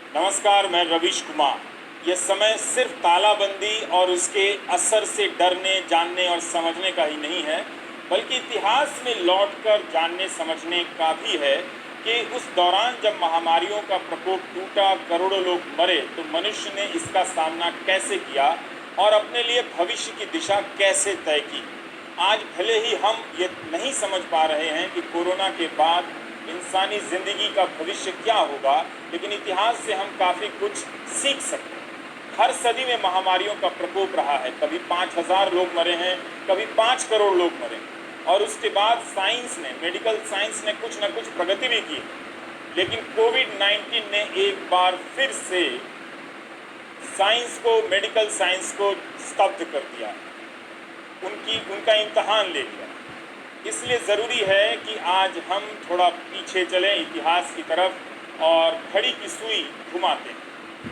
नमस्कार, मैं रवीश कुमार। यह समय सिर्फ तालाबंदी और उसके असर से डरने, जानने और समझने का ही नहीं है, बल्कि इतिहास में लौटकर जानने समझने का भी है कि उस दौरान जब महामारियों का प्रकोप टूटा, करोड़ों लोग मरे, तो मनुष्य ने इसका सामना कैसे किया और अपने लिए भविष्य की दिशा कैसे तय की। आज भले ही हम ये नहीं समझ पा रहे हैं कि कोरोना के बाद इंसानी ज़िंदगी का भविष्य क्या होगा, लेकिन इतिहास से हम काफ़ी कुछ सीख सकते हैं। हर सदी में महामारियों का प्रकोप रहा है। कभी 5,000 लोग मरे हैं, कभी 5 करोड़ लोग मरे हैं। और उसके बाद साइंस ने, मेडिकल साइंस ने कुछ न कुछ प्रगति भी की, लेकिन कोविड-19 ने एक बार फिर से साइंस को, मेडिकल साइंस को स्तब्ध कर दिया, उनका इम्तहान ले लिया। इसलिए ज़रूरी है कि आज हम थोड़ा पीछे चलें इतिहास की तरफ और घड़ी की सुई घुमाते हैं।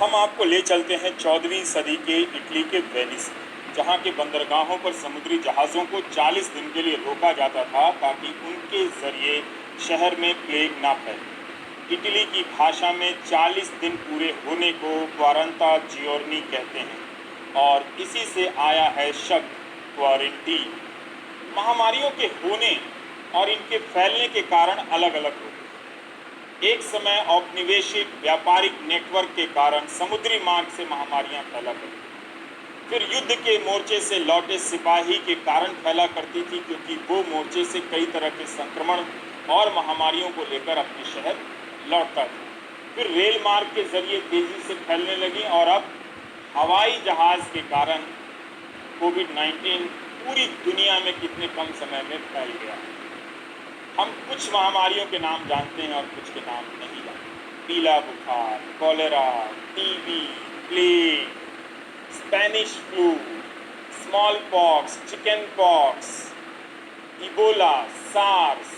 हम आपको ले चलते हैं 14वीं सदी के इटली के वेनिस, जहाँ के बंदरगाहों पर समुद्री जहाज़ों को 40 दिन के लिए रोका जाता था ताकि उनके ज़रिए शहर में प्लेग ना फैले। इटली की भाषा में 40 दिन पूरे होने को क्वारंता जियोर्नी कहते हैं और इसी से आया है शब्द क्वारंटीन। महामारियों के होने और इनके फैलने के कारण अलग अलग होते हैं। एक समय औपनिवेशिक व्यापारिक नेटवर्क के कारण समुद्री मार्ग से महामारियां फैला करती, फिर युद्ध के मोर्चे से लौटे सिपाही के कारण फैला करती थी, क्योंकि वो मोर्चे से कई तरह के संक्रमण और महामारियों को लेकर अपने शहर लौटता था। फिर रेल मार्ग के जरिए तेजी से फैलने लगी और अब हवाई जहाज़ के कारण कोविड-19 पूरी दुनिया में कितने कम समय में फैल गया। हम कुछ महामारियों के नाम जानते हैं और कुछ के नाम नहीं जानते। पीला बुखार, cholera, TB, plague, Spanish flu, smallpox, chickenpox, Ebola, SARS,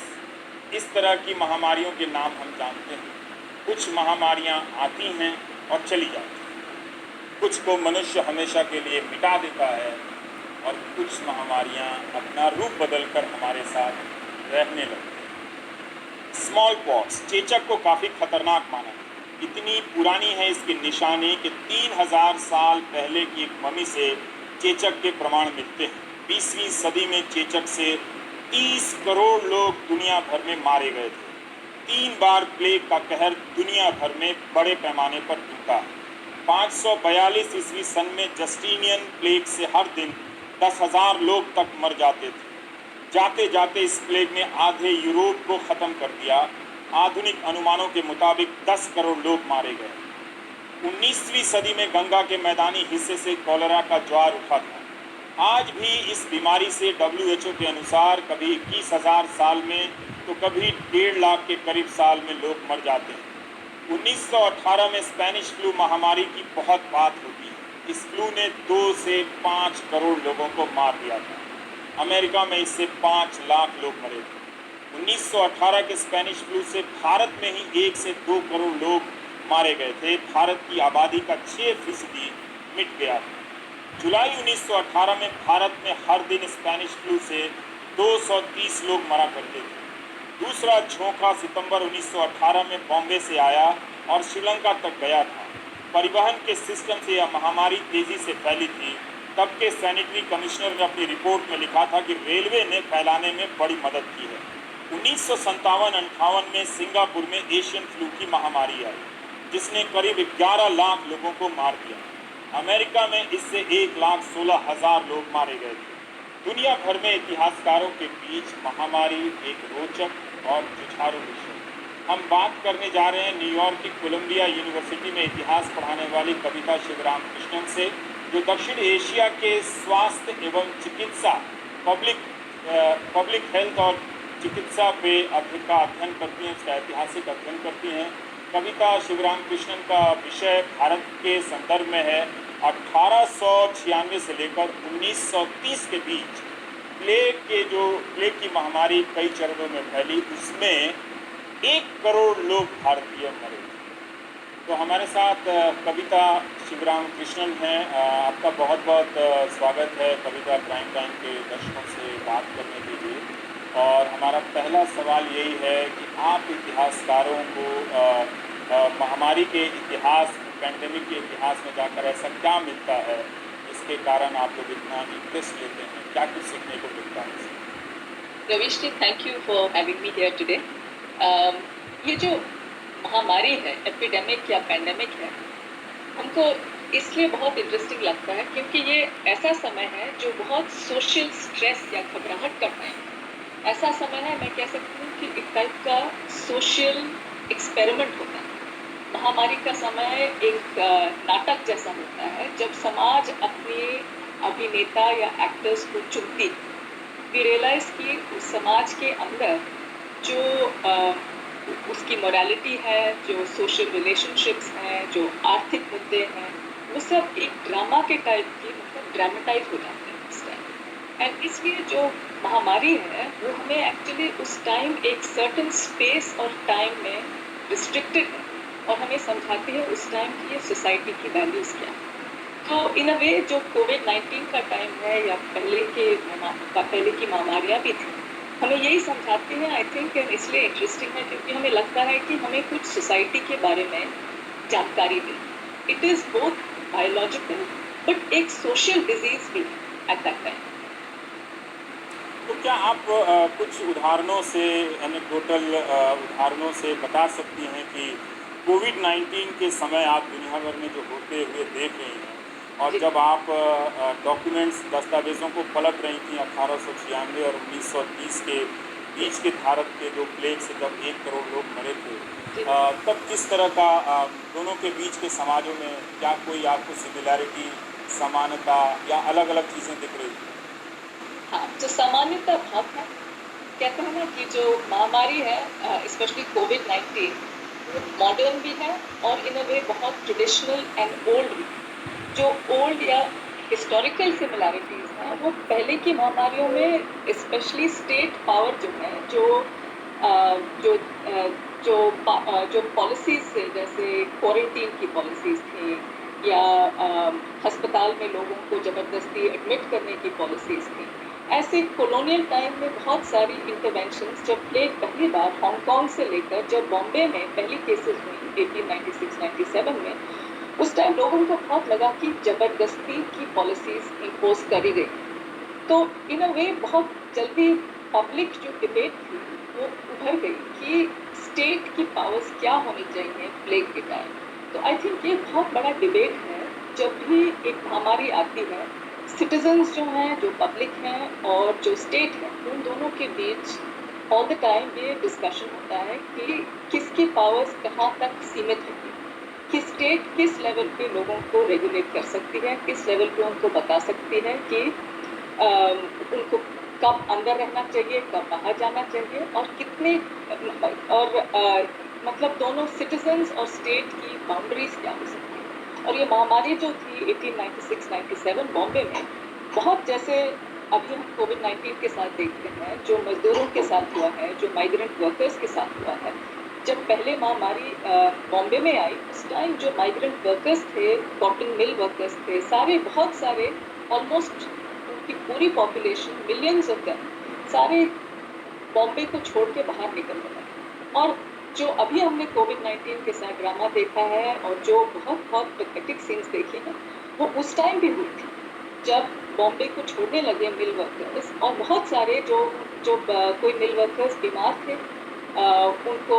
इस तरह की महामारियों के नाम हम जानते हैं। कुछ महामारियां आती हैं और चली जाती हैं, कुछ को मनुष्य हमेशा के लिए मिटा देता है और कुछ महामारियां अपना रूप बदलकर हमारे साथ रहने लगती हैं। स्मॉल पॉक्स, चेचक को काफ़ी खतरनाक माना है। इतनी पुरानी है इसकी निशानी कि 3000 साल पहले की एक मम्मी से चेचक के प्रमाण मिलते हैं। 20वीं सदी में चेचक से 30 करोड़ लोग दुनिया भर में मारे गए थे। 3 बार प्लेग का कहर दुनिया भर में बड़े पैमाने पर टूटा है। 542 ईस्वी सन में जस्टिनियन प्लेग से हर दिन 10,000 लोग तक मर जाते थे। जाते जाते इस प्लेग ने आधे यूरोप को ख़त्म कर दिया। आधुनिक अनुमानों के मुताबिक 10 करोड़ लोग मारे गए। 19वीं सदी में गंगा के मैदानी हिस्से से कॉलेरा का ज्वार उठा था। आज भी इस बीमारी से WHO के अनुसार कभी 21,000 साल में तो कभी 1.5 लाख के करीब साल में लोग मर जाते हैं। 1918 में स्पेनिश फ्लू महामारी की बहुत बात होती है। इस फ्लू ने 2 से 5 करोड़ लोगों को मार दिया था। अमेरिका में इससे 5 लाख लोग मरे थे। 1918 के स्पेनिश फ्लू से भारत में ही 1 से 2 करोड़ लोग मारे गए थे। भारत की आबादी का 6% मिट गया था। जुलाई 1918 में भारत में हर दिन स्पेनिश फ्लू से 230 लोग मरा करते थे। दूसरा झोंका सितंबर 1918 में बॉम्बे से आया और श्रीलंका तक गया था। परिवहन के सिस्टम से यह महामारी तेजी से फैली थी। तब के सैनिटरी कमिश्नर ने अपनी रिपोर्ट में लिखा था कि रेलवे ने फैलाने में बड़ी मदद की है। 1957-58 में सिंगापुर में एशियन फ्लू की महामारी आई, जिसने करीब 11 लाख लोगों को मार दिया। अमेरिका में इससे 1,16,000 लोग मारे गए थे। दुनिया भर में इतिहासकारों के बीच महामारी एक रोचक और जुझारू विषय। हम बात करने जा रहे हैं न्यूयॉर्क की कोलंबिया यूनिवर्सिटी में इतिहास पढ़ाने वाली कविता शिवरामकृष्णन से, जो दक्षिण एशिया के स्वास्थ्य एवं चिकित्सा, पब्लिक हेल्थ और चिकित्सा पे का अध्ययन करती हैं, उसका ऐतिहासिक अध्ययन करती हैं। कविता शिवरामकृष्णन का विषय भारत के संदर्भ में है। 1896 से लेकर 1930 के बीच प्लेग की महामारी कई चरणों में फैली, उसमें 1 करोड़ लोग भारतीय मरे। तो हमारे साथ कविता शिवरामकृष्णन हैं। आपका बहुत बहुत स्वागत है कविता प्राइम टाइम के दर्शकों से बात करने के लिए। और हमारा पहला सवाल यही है कि आप इतिहासकारों को महामारी के इतिहास, पैंडेमिक के इतिहास में जाकर ऐसा क्या मिलता है जिसके कारण आप लोग इतना इंटरेस्ट लेते हैं? क्या कुछ सीखने को मिलता है इससे? Ravish ji, thank you for having me here today. ये जो महामारी है, एपिडेमिक या पैंडेमिक है, हमको इसलिए बहुत इंटरेस्टिंग लगता है क्योंकि ये ऐसा समय है जो बहुत सोशल स्ट्रेस या घबराहट का टाइम है। ऐसा समय है, मैं कह सकती हूँ कि एक टाइप का सोशल एक्सपेरिमेंट होता है। महामारी का समय एक नाटक जैसा होता है जब समाज अपने अभिनेता या एक्टर्स को चुनती है। वी रियलाइज कि उस समाज के अंदर जो उसकी मोरालिटी है, जो सोशल रिलेशनशिप्स हैं, जो आर्थिक मुद्दे हैं, वो सब एक ड्रामा के टाइप की मतलब ड्रामेटाइज हो जाते हैं उस टाइम। एंड इसलिए जो महामारी है वो हमें एक्चुअली उस टाइम एक सर्टन स्पेस और टाइम में रिस्ट्रिक्टेड है और हमें समझाती है उस टाइम की ये सोसाइटी की वैल्यूज़ क्या है। तो इन अ वे जो कोविड-19 का टाइम है या पहले की महामारियाँ भी थी, हमें यही समझाती हैं आई थिंक, इसलिए इंटरेस्टिंग है क्योंकि हमें लगता है कि हमें कुछ सोसाइटी के बारे में जानकारी दी। It is both biological but एक सोशल डिजीज भी एट दैट टाइम। तो क्या आप कुछ उदाहरणों से, एनेक्डोटल उदाहरणों से बता सकती हैं कि कोविड-19 के समय आप दुनिया भर में जो होते हुए देख रही हैं और जब आप डॉक्यूमेंट्स, दस्तावेज़ों को पलट रही थी 1896 और 1930 के बीच के भारत के जो प्लेग से जब 1 करोड़ लोग मरे थे, तब किस तरह का दोनों के बीच के समाजों में क्या कोई आपको सिमिलैरिटी, समानता या अलग-अलग चीज़ें दिख रही थी? हाँ, जो सामान्यतः भाव है, कहते हैं ना कि जो महामारी है, स्पेशली कोविड-19, वो मॉडर्न भी है और इन अ वे बहुत ट्रेडिशनल एंड ओल्ड भी। जो ओल्ड या हिस्टोरिकल सिमिलैरिटीज़ हैं वो पहले की महामारियों में स्पेशली स्टेट पावर जो है, जो जो पॉलिसीज़ थे, जैसे क्वारंटीन की पॉलिसीज़ थी या अस्पताल में लोगों को ज़बरदस्ती एडमिट करने की पॉलिसीज़ थी। ऐसे कॉलोनियल टाइम में बहुत सारी इंटरवेंशंस, जब प्लेग पहली बार हांगकांग से लेकर जब बॉम्बे में पहली केसेस हुई 1896-97 में, उस टाइम लोगों को बहुत लगा कि ज़बरदस्ती की पॉलिसीज़ इम्पोज करी गई। तो इन अ वे बहुत जल्दी पब्लिक जो डिबेट थी वो उभर गई कि स्टेट की पावर्स क्या होनी चाहिए प्लेग के टाइम। तो आई थिंक ये बहुत बड़ा डिबेट है। जब भी एक महामारी आती है, सिटीजन्स जो हैं, जो पब्लिक हैं और जो स्टेट है, उन दोनों के बीच ऑल द टाइम ये डिस्कशन होता है कि किसकी पावर्स कहाँ तक सीमित होगी, कि स्टेट किस लेवल पे लोगों को रेगुलेट कर सकती है, किस लेवल पे उनको बता सकती है कि उनको कब अंदर रहना चाहिए, कब बाहर जाना चाहिए और कितने और मतलब दोनों सिटीजन्स और स्टेट की बाउंड्रीज क्या हो सकती है। और ये महामारी जो थी 1896-97 बॉम्बे में, बहुत जैसे अभी हम कोविड-19 के साथ देखते हैं, जो मजदूरों के साथ हुआ है, जो माइग्रेंट वर्कर्स के साथ हुआ है। जब पहले महामारी बॉम्बे में आई, उस टाइम जो माइग्रेंट वर्कर्स थे, कॉटन मिल वर्कर्स थे, सारे बहुत सारे, ऑलमोस्ट उनकी पूरी पॉपुलेशन, मिलियंस ऑफ देम, सारे बॉम्बे को छोड़ के बाहर निकल गए। और जो अभी हमने कोविड-19 के साथ ड्रामा देखा है और जो बहुत बहुत पैथेटिक सीन्स देखे हैं, वो उस टाइम भी हुई थी जब बॉम्बे को छोड़ने लगे मिल वर्कर्स। और बहुत सारे जो कोई मिल वर्कर्स बीमार थे, उनको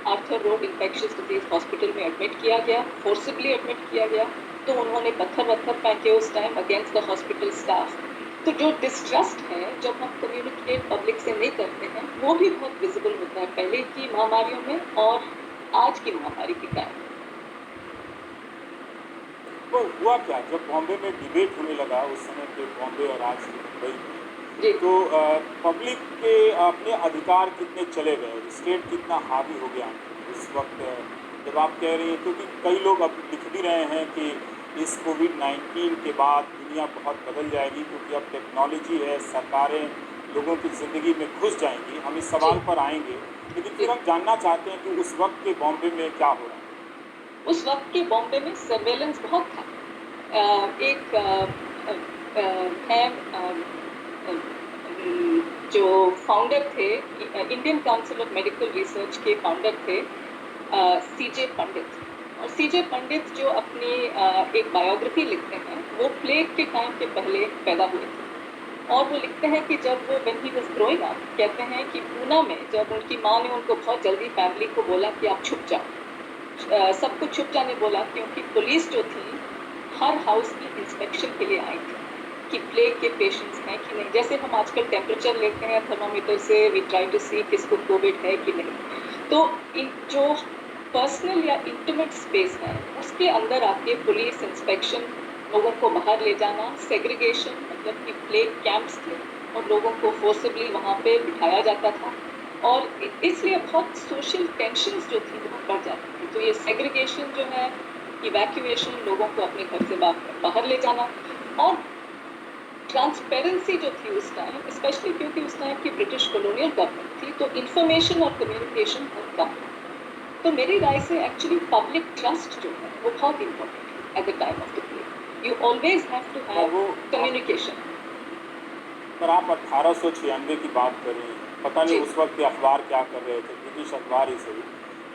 Arthur road infectious disease hospital में एडमिट किया गया, फोर्सिबली एडमिट किया गया। तो उन्होंने पत्थर फेंके उस time against the hospital staff. तो जो डिस्ट्रस्ट है, जब हम कम्युनिकेट पब्लिक से नहीं करते हैं, वो भी बहुत विजिबल होता है पहले की महामारियों में और आज की महामारी के टाइम। तो हुआ क्या जब बॉम्बे में डिबेट होने लगा उस समय पे बॉम्बे और आज की मुंबई में, तो पब्लिक के अपने अधिकार कितने चले गए, स्टेट कितना हावी हो गया उस वक्त जब आप कह रही हैं? क्योंकि कई लोग अब लिख भी रहे हैं कि इस कोविड-19 के बाद दुनिया बहुत बदल जाएगी क्योंकि अब टेक्नोलॉजी है, सरकारें लोगों की ज़िंदगी में घुस जाएंगी। हम इस सवाल पर आएंगे, लेकिन फिर हम जानना चाहते हैं कि उस वक्त के बॉम्बे में क्या हो रहा है। उस वक्त के बॉम्बे में सर्वेलेंस बहुत था। एक है जो फाउंडर थे, Indian council of medical research के फाउंडर थे सीजे पंडित। और सीजे पंडित जो अपनी एक बायोग्राफी लिखते हैं, वो प्लेग के टाइम के पहले पैदा हुए थे। और वो लिखते हैं कि जब वो when he was growing up, कहते हैं कि पूना में जब उनकी माँ ने उनको बहुत जल्दी फैमिली को बोला कि आप छुप जाओ, सबको छुप जाने बोला, क्योंकि पुलिस जो थी हर हाउस की इंस्पेक्शन के लिए आई थी कि प्लेग के पेशेंट्स हैं कि नहीं। जैसे हम आजकल टेम्परेचर लेते हैं थर्मामीटर से, वी ट्राई टू सी किसको कोविड है कि नहीं। तो इन जो पर्सनल या इंटीमेट स्पेस है उसके अंदर आके पुलिस इंस्पेक्शन, लोगों को बाहर ले जाना, सेग्रीगेशन, मतलब कि प्लेग कैंप्स थे और लोगों को फोर्सिबली वहाँ पे बिठाया जाता था। और इसलिए बहुत सोशल टेंशन्स जो थी वो बढ़ जाती थी। तो ये सेग्रीगेशन जो है, इवैक्यूएशन, लोगों को अपने घर से बाहर ले जाना, और ट्रांसपेरेंसी जो थी उस टाइम, स्पेशली क्योंकि उस टाइम की ब्रिटिश कॉलोनियल गवर्नमेंट थी, तो इंफॉर्मेशन और कम्युनिकेशन बहुत कम था। तो मेरी राय से एक्चुअली पब्लिक ट्रस्ट जो है वो बहुत इंपॉर्टेंट है at the time of the play. You always have to have communication. पर आप 1896 की बात करें, पता नहीं उस वक्त के अखबार क्या कर रहे थे, ब्रिटिश अखबार ही सही,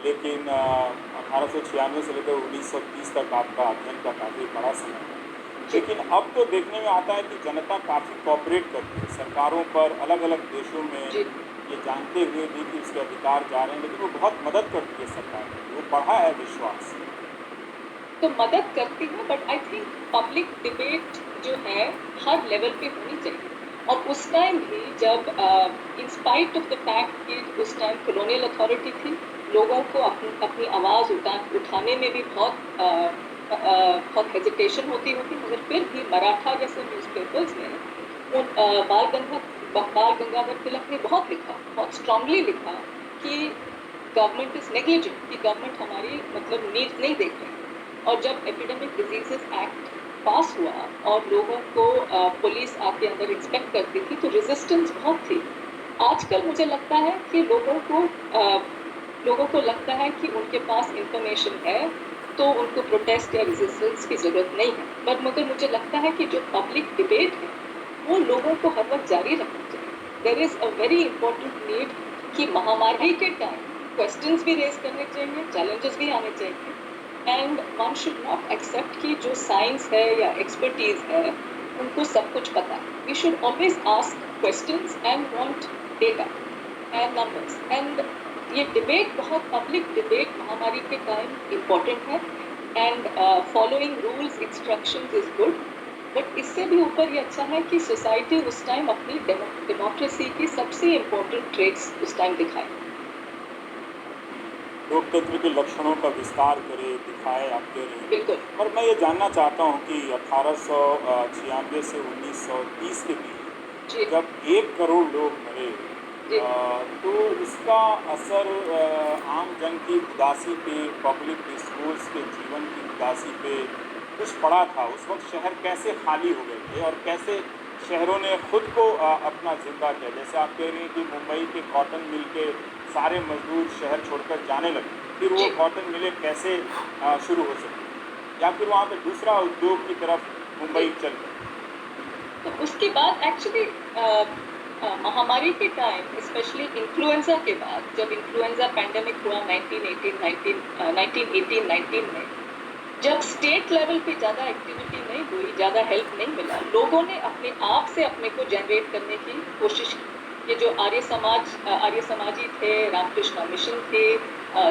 लेकिन 1896 से लेकर 1930 तक आपका अध्ययन का काफ़ी बड़ा समय है। लेकिन अब तो देखने में आता है कि जनता काफ़ी कॉपरेट करती है सरकारों पर, अलग अलग देशों में, ये जानते हुए भी कि उसके अधिकार जा रहे हैं, लेकिन वो बहुत मदद करती है सरकार, वो बढ़ा है विश्वास। तो मदद करती है, but I think public debate जो है हर लेवल पे होनी चाहिए। और उस टाइम भी जब in spite of the fact कि उस टाइम कॉलोनियल अथॉरिटी थी, लोगों को अपनी आवाज़ उठाने में भी बहुत हेजिटेशन होती, मगर फिर भी मराठा जैसे न्यूज़पेपर्स में उन बाल गंगाधर तिलक ने बहुत लिखा, बहुत स्ट्रांगली लिखा कि गवर्नमेंट इज नेग्लिजेंट, कि गवर्नमेंट हमारी मतलब नीड्स नहीं देख रही। और जब एपिडेमिक डिजीजेस एक्ट पास हुआ और लोगों को पुलिस आके अंदर इंस्पेक्ट करती थी, तो रेजिस्टेंस बहुत थी। आजकल मुझे लगता है कि लोगों को लगता है कि उनके पास इंफॉर्मेशन है तो उनको प्रोटेस्ट या रेजिस्टेंस की जरूरत नहीं है। पर मगर मुझे लगता है कि जो पब्लिक डिबेट है वो लोगों को हर वक्त जारी रखना चाहिए। There is a very important need कि महामारी के टाइम क्वेश्चंस भी रेज करने चाहिए, चैलेंजेस भी आने चाहिए, and one should not accept कि जो साइंस है या एक्सपर्टीज है उनको सब कुछ पता है। We should always ask questions and want data and numbers. And ये डिबेट, बहुत पब्लिक डिबेट महामारी के टाइम इम्पोर्टेंट है, and following rules instructions is good. But इससे भी ऊपर ये अच्छा है कि सोसाइटी उस टाइम अपनी डेमोक्रेसी की सबसे इम्पोर्टेंट ट्रेड्स उस टाइम दिखाए, लोकतंत्र के लक्षणों का विस्तार करे, दिखाए, आप कह रहे हैं। बिल्कुल। पर मैं ये जानना चाहता हूँ कि 1896 से 1930 के बीच जब 1 करोड़ लोग मरे, तो इसका असर आम जन की उदासी पे, पब्लिक डिस्कोर्स के जीवन की उदासी पे कुछ पड़ा था। उस वक्त शहर कैसे खाली हो गए थे और कैसे शहरों ने खुद को अपना जिंदा किया। जैसे आप कह रही हैं कि मुंबई के कॉटन मिल के सारे मजदूर शहर छोड़कर जाने लगे, फिर वो कॉटन मिलें कैसे शुरू हो सकती, या फिर वहाँ पे दूसरा उद्योग की तरफ मुंबई चल गए। तो उसके बाद एक्चुअली महामारी के टाइम, स्पेशली इन्फ्लुएंजा के बाद, जब इन्फ्लुएंजा पैंडेमिक हुआ 1918-19 में, जब स्टेट लेवल पे ज़्यादा एक्टिविटी नहीं हुई, ज़्यादा हेल्प नहीं मिला, लोगों ने अपने आप से अपने को जनरेट करने की कोशिश की। ये जो आर्य समाजी थे, रामकृष्ण मिशन थे,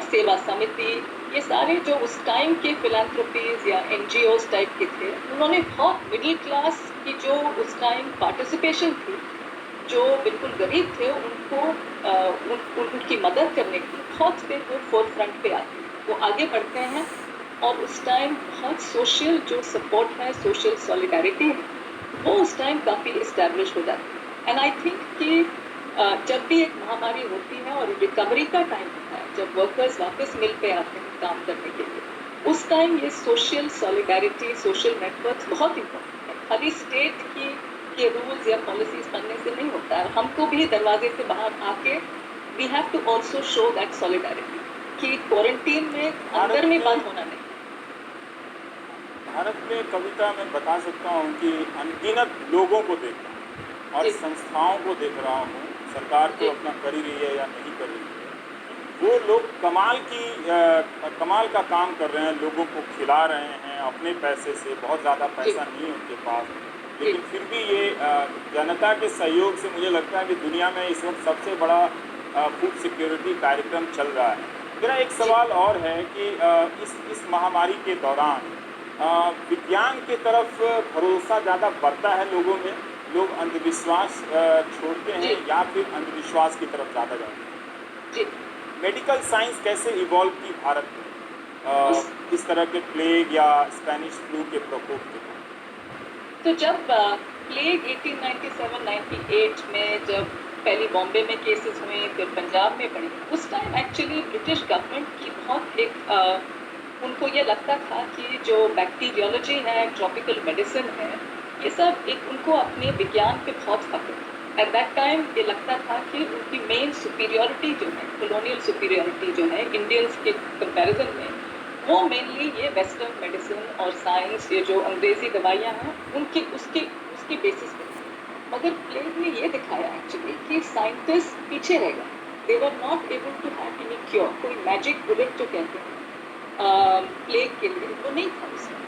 सेवा समिति, ये सारे जो उस टाइम के फिलैंथ्रोपीज या NGOs टाइप के थे, उन्होंने बहुत मिडिल क्लास की जो उस टाइम पार्टिसिपेशन थी, जो बिल्कुल गरीब थे, उनकी मदद करने की बहुत फिर वो फोर्थ फ्रंट पे आते हैं, वो आगे बढ़ते हैं। और उस टाइम बहुत सोशल जो सपोर्ट है, सोशल सॉलिडारिटी है, वो उस टाइम काफ़ी इस्टेब्लिश हो जाती है। एंड आई थिंक कि जब भी एक महामारी होती है और रिकवरी का टाइम होता है, जब वर्कर्स वापस मिल पे आते हैं काम करने के लिए, उस टाइम ये सोशल सॉलिडारिटी, सोशल नेटवर्क्स बहुत इम्पोर्टेंट है। खाली स्टेट के रूल्स या पॉलिसीज बनने से नहीं होता है, हमको भी दरवाजे से बाहर आके we have to also show that solidarity कि क्वारंटीन में अंदर में बंद होना नहीं। भारत में कविता में बता सकता हूँ कि अनगिनत लोगों को देख रहा हूँ और संस्थाओं को देख रहा हूँ, सरकार तो अपना कर ही रही है या नहीं कर रही है, वो लोग कमाल का काम कर रहे हैं, लोगों को खिला रहे हैं अपने पैसे से, बहुत ज़्यादा जी पैसा नहीं है उनके पास, जी लेकिन फिर भी ये जनता के सहयोग से मुझे लगता है कि दुनिया में इस वक्त सबसे बड़ा फूड सिक्योरिटी कार्यक्रम चल रहा है। मेरा एक जी सवाल और है कि इस महामारी के दौरान विज्ञान की तरफ भरोसा ज़्यादा बढ़ता है लोगों में, लोग अंधविश्वास छोड़ते हैं जी या फिर अंधविश्वास की तरफ ज़्यादा जाते हैं? जी मेडिकल साइंस कैसे इवॉल्व की भारत में उस इस तरह के प्लेग या स्पेनिश फ्लू के प्रकोप के बाद? तो जब प्लेग 1897-98 में जब पहली बॉम्बे में केसेस हुए, फिर पंजाब में बढ़े, उस टाइम एक्चुअली ब्रिटिश गवर्नमेंट की बहुत उनको ये लगता था कि जो बैक्टीरियोलॉजी है, ट्रॉपिकल मेडिसिन है, ये सब एक उनको अपने विज्ञान पे बहुत फख्र था। एट दैट टाइम ये लगता था कि उनकी मेन सुपीरियॉरिटी जो है, कॉलोनियल सुपीरियॉरिटी जो है इंडियंस के कंपैरिजन में, वो मेनली ये वेस्टर्न मेडिसिन और साइंस, ये जो अंग्रेजी दवाइयाँ हैं, उनकी उसकी उसकी बेसिस पे थी। मगर प्लेग ने ये दिखाया एक्चुअली कि साइंटिस्ट पीछे रह गए, they were not able to have any cure, कोई मैजिक बुलेट जो कहते हैं प्लेग के लिए, वो नहीं था उसमें।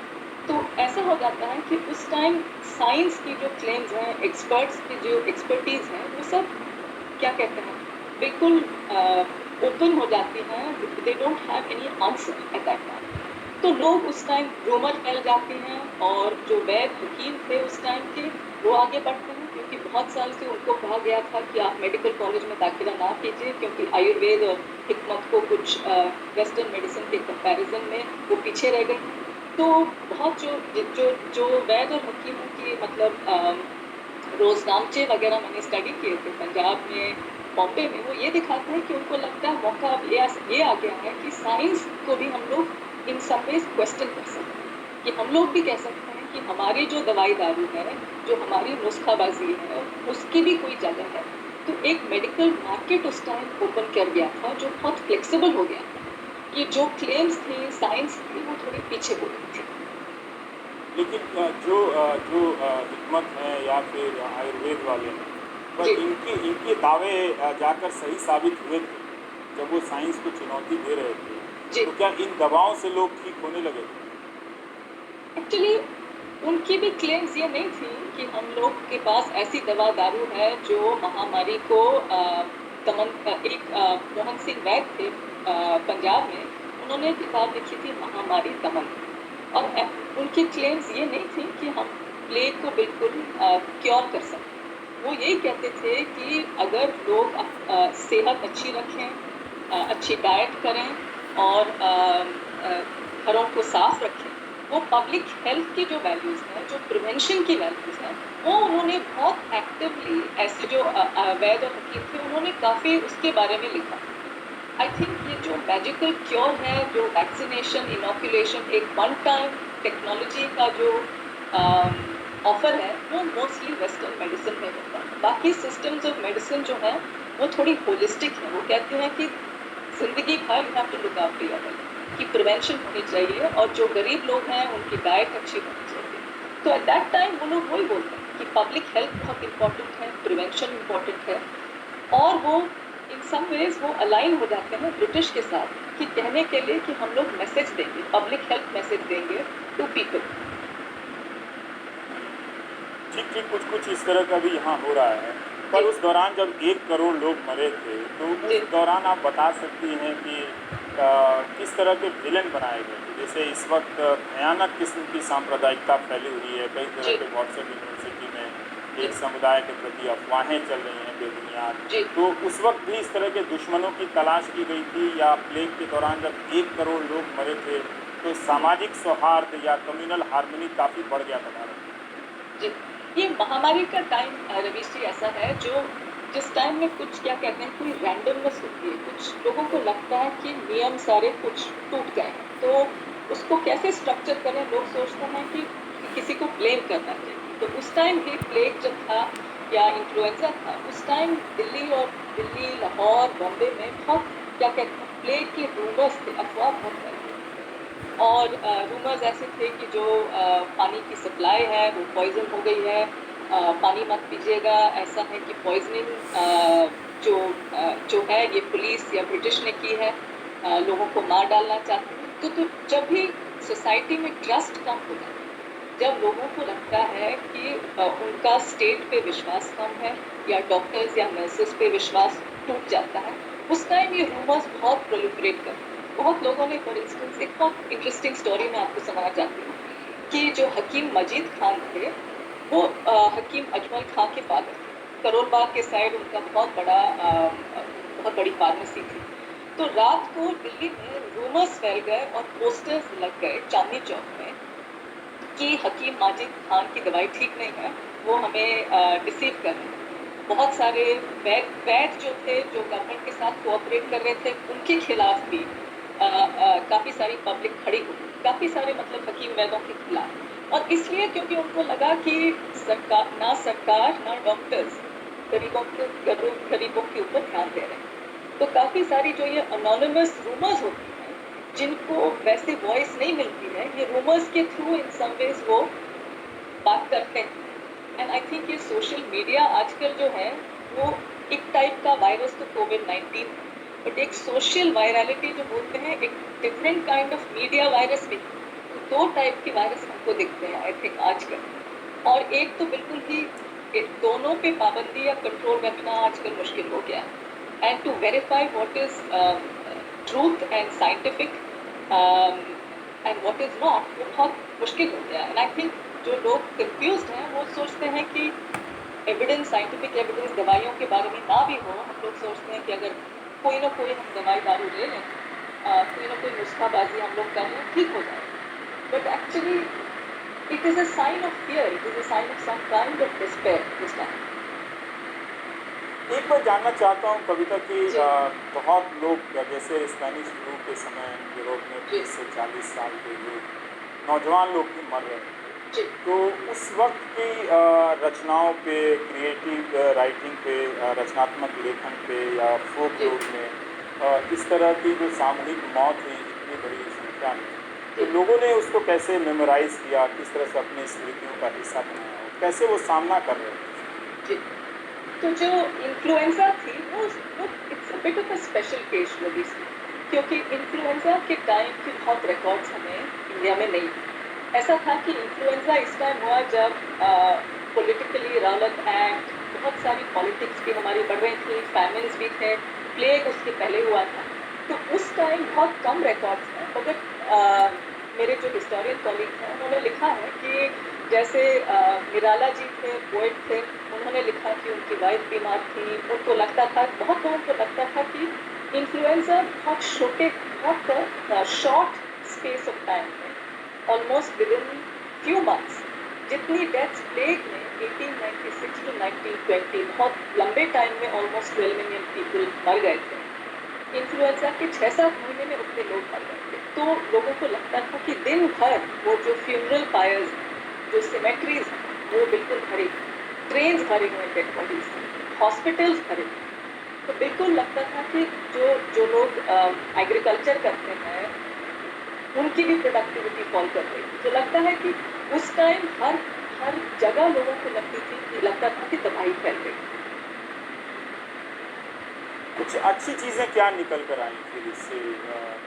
तो ऐसा हो जाता है कि उस टाइम साइंस की जो क्लेम्स हैं, एक्सपर्ट्स की जो एक्सपर्टीज है, वो सब क्या कहते हैं, बिल्कुल ओपन हो जाती हैं, they don't have any answer eight that time. तो लोग उस टाइम रूमर फैल जाती हैं, और जो वैद हकीम थे उस टाइम के, वो आगे बढ़ते हैं, क्योंकि बहुत साल से उनको कहा गया था कि आप मेडिकल कॉलेज में दाखिला ना कीजिए, क्योंकि आयुर्वेद और हिकमत को कुछ वेस्टर्न मेडिसिन के कंपैरिजन में वो पीछे रह गई। तो बहुत जो वैद और हकीमों की मतलब रोजनामचे वगैरह मैंने स्टडी किए थे पंजाब में, बॉम्बे में, वो ये दिखाते हैं कि उनको लगता है मौका अब ये आ गया है कि साइंस को भी हम लोग इन सब वेज क्वेश्चन कर सकते हैं, कि हम लोग भी कह सकते हैं कि हमारी जो दवाई दारू है, जो हमारी नुस्खाबाजी है, उसकी भी कोई जगह है। तो एक मेडिकल मार्केट उस टाइम ओपन कर गया था, जो बहुत फ्लेक्सिबल हो गया था, कि जो क्लेम्स थी साइंस की, वो थोड़ी पीछे हो गई थी। लेकिन जो हिकमत है या फिर आयुर्वेद वाले हैं, पर जी इनके दावे जाकर सही साबित हुए थे जब वो साइंस को चुनौती दे रहे थे, जी तो क्या इन दवाओं से लोग ठीक होने लगे थे? एक्चुअली उनकी भी क्लेम्स ये नहीं थी कि हम लोग के पास ऐसी दवा दारू है जो महामारी को मोहन सिंह वैद थे पंजाब में, उन्होंने एक किताब लिखी थी महामारी दमन, और उनकी क्लेम्स ये नहीं थी कि हम प्लेग को बिल्कुल क्योर कर सकते। वो यही कहते थे कि अगर लोग सेहत अच्छी रखें, अच्छी डाइट करें, और घरों को साफ रखें, वो पब्लिक हेल्थ की जो वैल्यूज़ हैं, जो प्रिवेंशन की वैल्यूज़ हैं, वो उन्होंने बहुत एक्टिवली, ऐसे जो वैद और हकीम थे, उन्होंने काफ़ी उसके बारे में लिखा। आई थिंक ये जो मैजिकल क्योर है, जो वैक्सीनेशन, इनोकुलेशन, एक वन टाइम टेक्नोलॉजी का जो ऑफर है, वो मोस्टली वेस्टर्न मेडिसिन में होता है। बाकी सिस्टम्स ऑफ मेडिसिन जो है, वो थोड़ी होलिस्टिक है। वो कहते हैं कि जिंदगी भर you have to look after your health, की प्रिवेंशन होनी चाहिए, और जो गरीब लोग हैं उनकी डाइट अच्छी होनी चाहिए। तो एट दैट टाइम वो लोग वही बोलते हैं कि पब्लिक हेल्थ बहुत इंपॉर्टेंट है, प्रिवेंशन इंपॉर्टेंट है, और वो इन सम वेज वो अलाइन हो जाते हैं ब्रिटिश के साथ, कि कहने के लिए कि हम लोग मैसेज देंगे, पब्लिक हेल्थ मैसेज देंगे टू पीपल। ठीक ठीक, कुछ इस तरह का भी यहाँ हो रहा है। पर उस दौरान जब 1 करोड़ लोग मरे थे, तो उस दौरान आप बता सकती हैं कि किस तरह के विलेन बनाए गए थे? जैसे इस वक्त भयानक किस्म की सांप्रदायिकता फैली हुई है, कई तरह के व्हाट्सएप यूनिवर्सिटी में एक समुदाय के प्रति अफवाहें चल रही हैं बेबुनियाद। तो उस वक्त भी इस तरह के दुश्मनों की तलाश की गई थी, या प्लेग के दौरान जब 1 करोड़ लोग मरे थे, तो सामाजिक सौहार्द या कम्युनल हार्मनी काफ़ी बढ़ गया था भारत में? जी, ये महामारी का टाइम रवीश जी ऐसा है, जो जिस टाइम में कुछ क्या कहते हैं, कोई रैंडमनेस होती है, कुछ लोगों को लगता है कि नियम सारे कुछ टूट गए हैं, तो उसको कैसे स्ट्रक्चर करें, लोग सोचते हैं कि किसी को ब्लेम करना चाहिए। तो उस टाइम भी प्लेग जब था या इन्फ्लुएंजा था, उस टाइम दिल्ली, लाहौर, बॉम्बे में बहुत क्या कहते हैं, प्लेग के रूमर्स थे, अफवाह बहुत फैली, और रूमर्स ऐसे थे कि जो पानी की सप्लाई है वो पॉइजन हो गई है, पानी मत पीजिएगा, ऐसा है कि पॉइजनिंग जो है ये पुलिस या ब्रिटिश ने की है, लोगों को मार डालना चाहते हैं। तो जब भी सोसाइटी में ट्रस्ट कम हो जाता है, जब लोगों को लगता है कि उनका स्टेट पे विश्वास कम है या डॉक्टर्स या नर्सेस पे विश्वास टूट जाता है, उस टाइम ये रूमर्स बहुत प्रोलिफरेट करते हैं। बहुत लोगों ने, फॉर इंस्टेंस, एक बहुत इंटरेस्टिंग स्टोरी मैं आपको सुनाना चाहती हूँ कि जो हकीम मजीद खान थे वो हकीम अजमल खां के फादर थे। करोल बाग के साइड उनका बहुत बड़ी फार्मेसी थी। तो रात को दिल्ली में रूमर्स फैल गए और पोस्टर्स लग गए चांदनी चौक में कि हकीम माजिद खान की दवाई ठीक नहीं है, वो हमें डिसीव कर रहे हैं। बहुत सारे वैद जो थे, जो गवर्नमेंट के साथ कोऑपरेट कर रहे थे, उनके खिलाफ भी काफ़ी सारी पब्लिक खड़ी हुई, काफ़ी सारे मतलब हकीम वैदों के खिलाफ। और इसलिए क्योंकि उनको लगा कि सरकार ना डॉक्टर्स गरीबों के ऊपर ध्यान दे रहे हैं। तो काफ़ी सारी जो ये अनोनिमस रूमर्स होती हैं, जिनको वैसे वॉइस नहीं मिलती है, ये रूमर्स के थ्रू इन सम वेज वो बात करते हैं। एंड आई थिंक ये सोशल मीडिया आजकल जो है वो एक टाइप का वायरस तो कोविड-19, बट एक सोशल वायरलिटी जो बोलते हैं, एक different kind of media virus भी। दो टाइप के वायरस हमको दिखते हैं आई थिंक आजकल। और एक तो बिल्कुल ही दोनों पे पाबंदी या कंट्रोल रखना आजकल मुश्किल हो गया है। And to verify what is truth and scientific and what is not, वो बहुत मुश्किल हो गया है। एंड आई थिंक जो लोग कंफ्यूज्ड हैं वो सोचते हैं कि एविडेंस, साइंटिफिक एविडेंस दवाइयों के बारे में ना भी हो, हम लोग सोचते हैं कि अगर कोई ना कोई हम दवाई दारू ले लें, कोई ना कोई नुस्खाबाजी हम लोग कर लें, ठीक हो जाए। But actually it is a sign of fear, it is a sign of some kind of despair this time. एक बार जानना चाहता हूँ कविता कि बहुत लोग जैसे स्पेनिश फ्लू के समय यूरोप में 30 से 40 साल के लोग, नौजवान लोग भी मर रहे थे। तो उस वक्त की रचनाओं पे, क्रिएटिव राइटिंग पे, रचनात्मक लेखन पे या फोक लोग में इस तरह की जो सामूहिक मौत हुई इतनी बड़ी संख्या में, तो लोगों ने उसको कैसे मेमोराइज किया, किस तरह से अपनी स्मृतियों का हिस्सा बनाया, कैसे वो सामना कर रहे थे? तो जो इन्फ्लुएंजा थी वो it's a bit of a special case obviously, क्योंकि इन्फ्लुएंजा के टाइम की बहुत रिकॉर्ड्स हमें इंडिया में नहीं। ऐसा था कि इन्फ्लुएंजा इस टाइम हुआ जब पॉलिटिकली रौलत एक्ट, बहुत सारी पॉलिटिक्स भी हमारी बढ़ रही थी, फैमिन्स भी थे, प्लेग उसके पहले हुआ था। तो उस टाइम बहुत कम रिकॉर्ड्स हैं, मगर मेरे जो हिस्टोरियन कॉलीग हैं उन्होंने लिखा है कि जैसे निराला जी थे, पोएट थे, उन्होंने लिखा कि उनकी वाइफ बीमार थी, उनको लगता था, बहुत लोगों को लगता था कि इन्फ्लुएंजा बहुत शॉर्ट स्पेस ऑफ टाइम में, almost with in few months, जितनी डेथ्स प्लेग में 1896 to 1920, बहुत लंबे टाइम में ऑलमोस्ट 12 मिलियन पीपल मर गए थे। इन्फ्लुएंजा के 6-7 महीने में उतने लोग मर गए थे। तो लोगों को लगता था कि दिन भर वो जो फ्यूनरल पायर्स, जो सिमेट्रीज हैं, वो बिल्कुल भरे, ट्रेन्स भरे हुए डेड बॉडीज, हॉस्पिटल्स भरे। तो बिल्कुल लगता था कि जो लोग एग्रीकल्चर करते हैं उनकी भी प्रोडक्टिविटी फॉल कर रही थी। तो लगता है कि उस टाइम हर जगह लोगों को लगता था कि तबाही फैल गई। कुछ अच्छी चीज़ें क्या निकल कर आई फिर इससे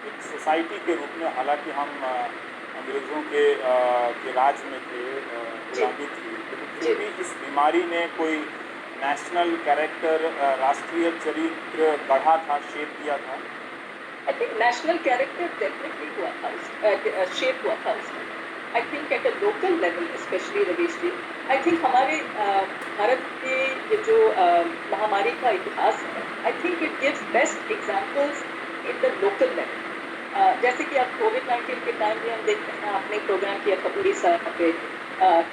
एक सोसाइटी के रूप में? हालांकि हम अंग्रेज़ों के राज में थे, गुलामी थी, लेकिन फिर भी इस बीमारी ने कोई नेशनल कैरेक्टर, राष्ट्रीय चरित्र गढ़ा था, शेप दिया था। I think national character definitely हुआ था, शेप हुआ था उसमें। I think at a local level, especially Ravish ji, I think हमारे भारत के ये जो महामारी का इतिहास है, I think it gives best examples in the local level. जैसे कि आप कोविड-19 के टाइम में हम देखते हैं, आपने प्रोग्राम किया था उड़ीसा पे,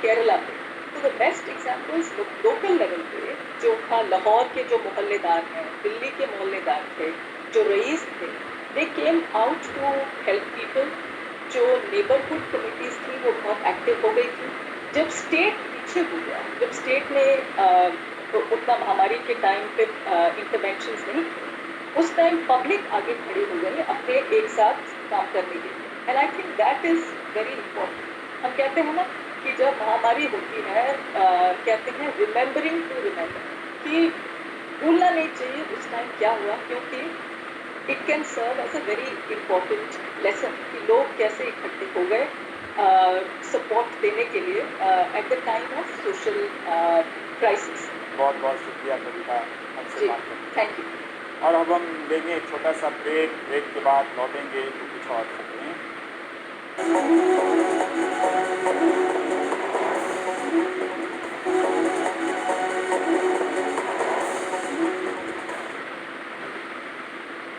केरला पे, तो the best examples local level पे जो था, लाहौर के जो मोहल्लेदार हैं, दिल्ली के मोहल्लेदार थे, जो रईस थे, they came out to help people. जो नेबरहुड कमिटीज थी वो बहुत एक्टिव हो गई थी। जब स्टेट पीछे हो गया, जब स्टेट ने उतना महामारी के टाइम पे इंटरवेंशंस नहीं थे, उस टाइम पब्लिक आगे खड़ी हो गई अपने एक साथ काम करने के लिए। And I think that is very important. हम कहते हैं ना कि जब महामारी होती है, कहते हैं रिमेंबरिंग टू रिमेंबर, कि भूलना नहीं चाहिए उस टाइम क्या हुआ, क्योंकि it can serve as a very important lesson कि लोग कैसे इकट्ठे हो गए सपोर्ट देने के लिए eight the time of social crisis. बहुत बहुत शुक्रिया कविता हमसे जी, बात करने थैंक यू। का। और अब हम लेंगे एक छोटा सा ब्रेक के बाद लौटेंगे तो कुछ और करते हैं।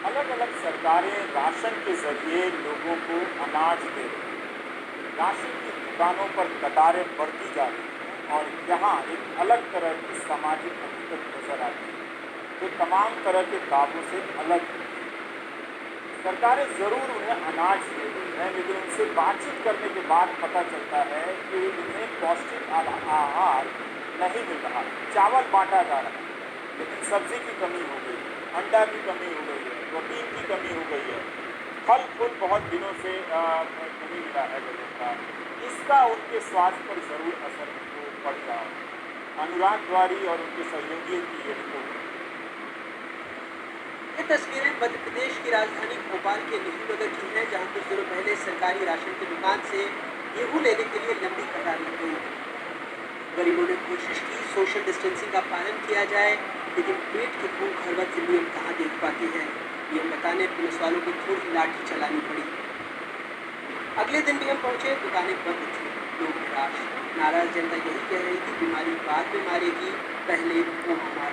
अलग अलग सरकारें राशन के जरिए लोगों को अनाज दे रही हैं। राशन की दुकानों पर कतारें बढ़ती जा रही हैं और यहाँ एक अलग तरह की सामाजिक हकीकत नजर आती है जो तमाम तरह के दावों से अलग है। सरकारें जरूर उन्हें अनाज दे रही हैं, लेकिन उनसे बातचीत करने के बाद पता चलता है कि उन्हें पौष्टिक आहार नहीं मिल रहा। चावल बांटा जा रहा है, लेकिन सब्जी की कमी हो गई है, अंडा की कमी हो गई है, प्रोटीन की कमी हो गई है, फल फूल बहुत दिनों से नहीं मिला है लोगों का। इसका उनके स्वास्थ्य पर जरूर असर पड़ रहा है। अनुराग द्वारी और उनके सहयोगियों की ये रिपोर्ट। ये तस्वीरें मध्य प्रदेश की राजधानी भोपाल के नेहरू नगर की हैं, जहां कुछ दिनों पहले सरकारी राशन की दुकान से गेहूं लेने के लिए लंबी कतार लग गई। गरीबों ने कोशिश की सोशल डिस्टेंसिंग का पालन किया जाए, लेकिन पेट की भूख हर वक्त जिंदगी कहाँ देख पाती है, ये बताने पुलिस वालों को थोड़ी लाठी चलानी पड़ी। अगले दिन भी हम पहुंचे, दुकानें बंद थी, लोग निराश। नाराज जनता यही कह रही थी बीमारी बाद में मारेगी, पहले वो हमारा